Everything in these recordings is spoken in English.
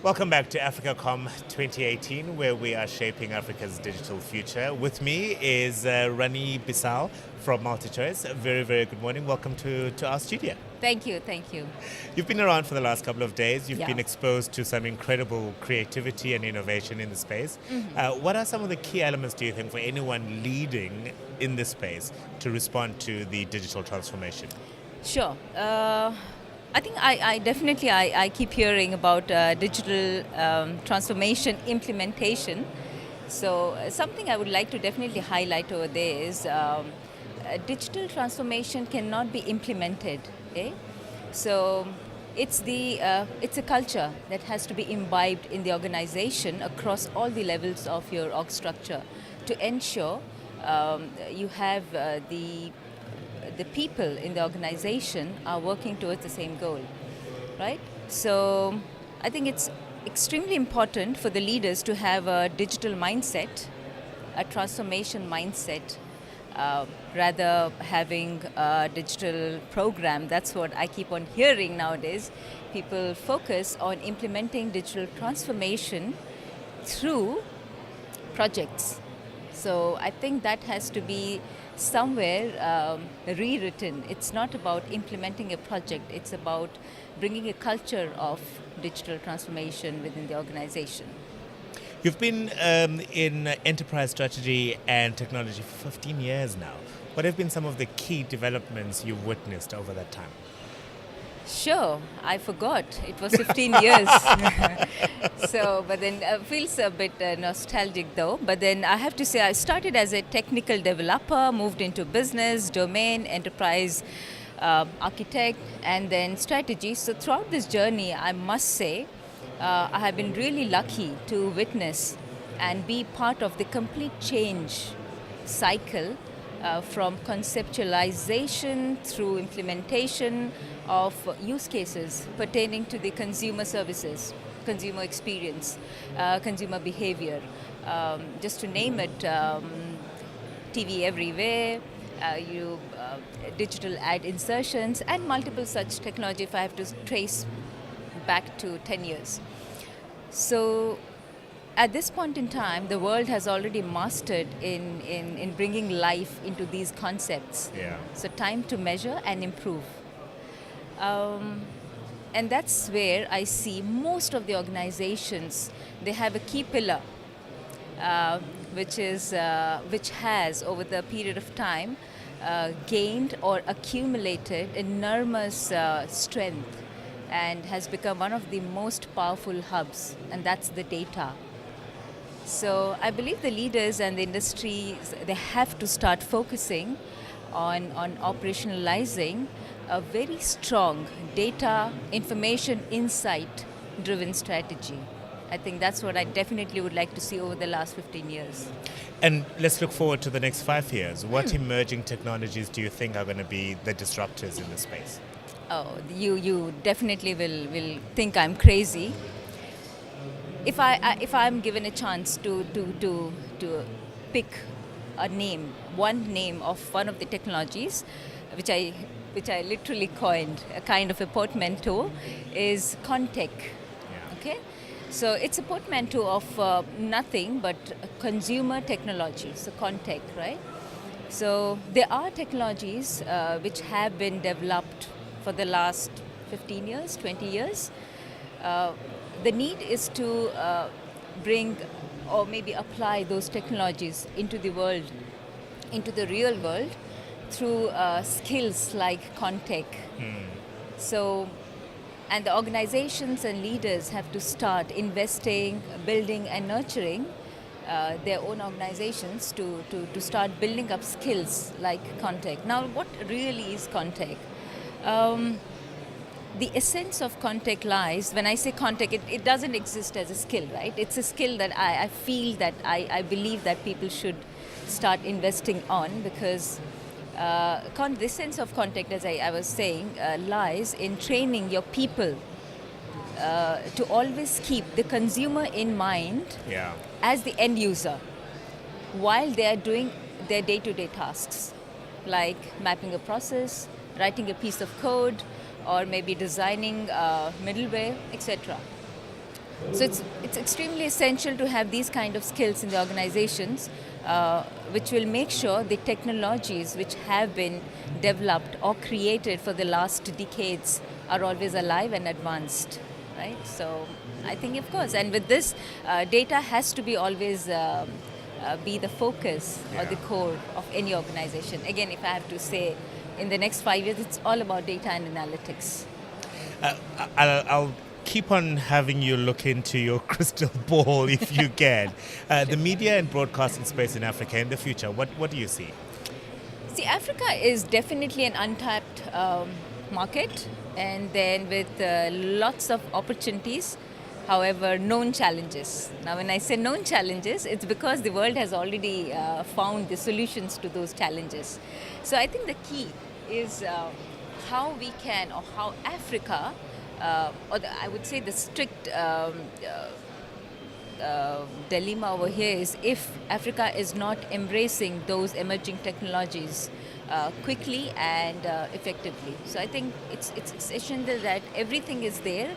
Welcome back to AfricaCom 2018, where we are shaping Africa's digital future. With me is Rani Bisal from Multichoice. A very, very good morning. Welcome to our studio. Thank you, thank you. You've been around for the last couple of days. You've Yeah. been exposed to some incredible creativity and innovation in the space. What are some of the key elements, do you think, for anyone leading in this space to respond to the digital transformation? Sure. I think I definitely keep hearing about digital transformation implementation. So something I would like to definitely highlight over there is digital transformation cannot be implemented. Okay? So it's a culture that has to be imbibed in the organization across all the levels of your org structure to ensure you have the people in the organization are working towards the same goal, right? So I think it's extremely important for the leaders to have a digital mindset, a transformation mindset, rather having a digital program. That's what I keep on hearing nowadays. People focus on implementing digital transformation through projects. So I think that has to be somewhere rewritten. It's not about implementing a project, it's about bringing a culture of digital transformation within the organization. You've been in enterprise strategy and technology for 15 years now. What have been some of the key developments you've witnessed over that time? Sure, I forgot. It was 15 years. So, but then feels a bit nostalgic though. But then I have to say I started as a technical developer, moved into business, domain, enterprise architect, and then strategy. So throughout this journey, I must say, I have been really lucky to witness and be part of the complete change cycle from conceptualization through implementation of use cases pertaining to the consumer services, consumer experience, consumer behavior. Just to name it, TV everywhere, digital ad insertions, and multiple such technology if I have to trace back to 10 years. So at this point in time, the world has already mastered in bringing life into these concepts. Yeah. So time to measure and improve. And that's where I see most of the organizations, they have a key pillar, which has over the period of time gained or accumulated enormous strength and has become one of the most powerful hubs, and that's the data. So I believe the leaders and the industry, they have to start focusing on operationalizing a very strong data, information, insight-driven strategy. I think that's what I definitely would like to see over the last 15 years. And let's look forward to the next 5 years. What emerging technologies do you think are going to be the disruptors in this space? Oh, you definitely will think I'm crazy. If I'm given a chance to pick a name, one name of one of the technologies, which I literally coined a kind of a portmanteau, is Contech. Yeah. Okay, so it's a portmanteau of nothing but consumer technology. So Contech, right? So there are technologies which have been developed for the last 15 years, 20 years. The need is to bring or maybe apply those technologies into the world, into the real world, through skills like Contech. So, and the organizations and leaders have to start investing, building and nurturing their own organizations to start building up skills like Contech. Now, what really is Contech? The essence of Contech lies, when I say Contech, it doesn't exist as a skill, right? It's a skill that I feel that I believe that people should start investing on, because the essence of Contech, as I was saying, lies in training your people to always keep the consumer in mind as the end user while they are doing their day-to-day tasks, like mapping a process, writing a piece of code, or maybe designing middleware, etc. So it's extremely essential to have these kind of skills in the organizations, which will make sure the technologies which have been developed or created for the last decades are always alive and advanced, right? So I think, of course, and with this, data has to be always be the focus or the core of any organization. Again, if I have to say, in the next 5 years, it's all about data and analytics. I'll keep on having you look into your crystal ball if you can. The media and broadcasting space in Africa in the future, what do you see? See, Africa is definitely an untapped market, and then with lots of opportunities, however, known challenges. Now, when I say known challenges, it's because the world has already found the solutions to those challenges. So I think the key is how we can, or how Africa, I would say the strict dilemma over here is if Africa is not embracing those emerging technologies quickly and effectively. So I think it's essential that everything is there.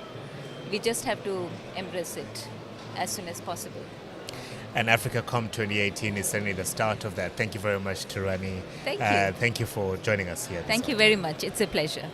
We just have to embrace it as soon as possible. And AfricaCom 2018 is certainly the start of that. Thank you very much to Rani. Thank you. Thank you for joining us here. Thank you very much. It's a pleasure.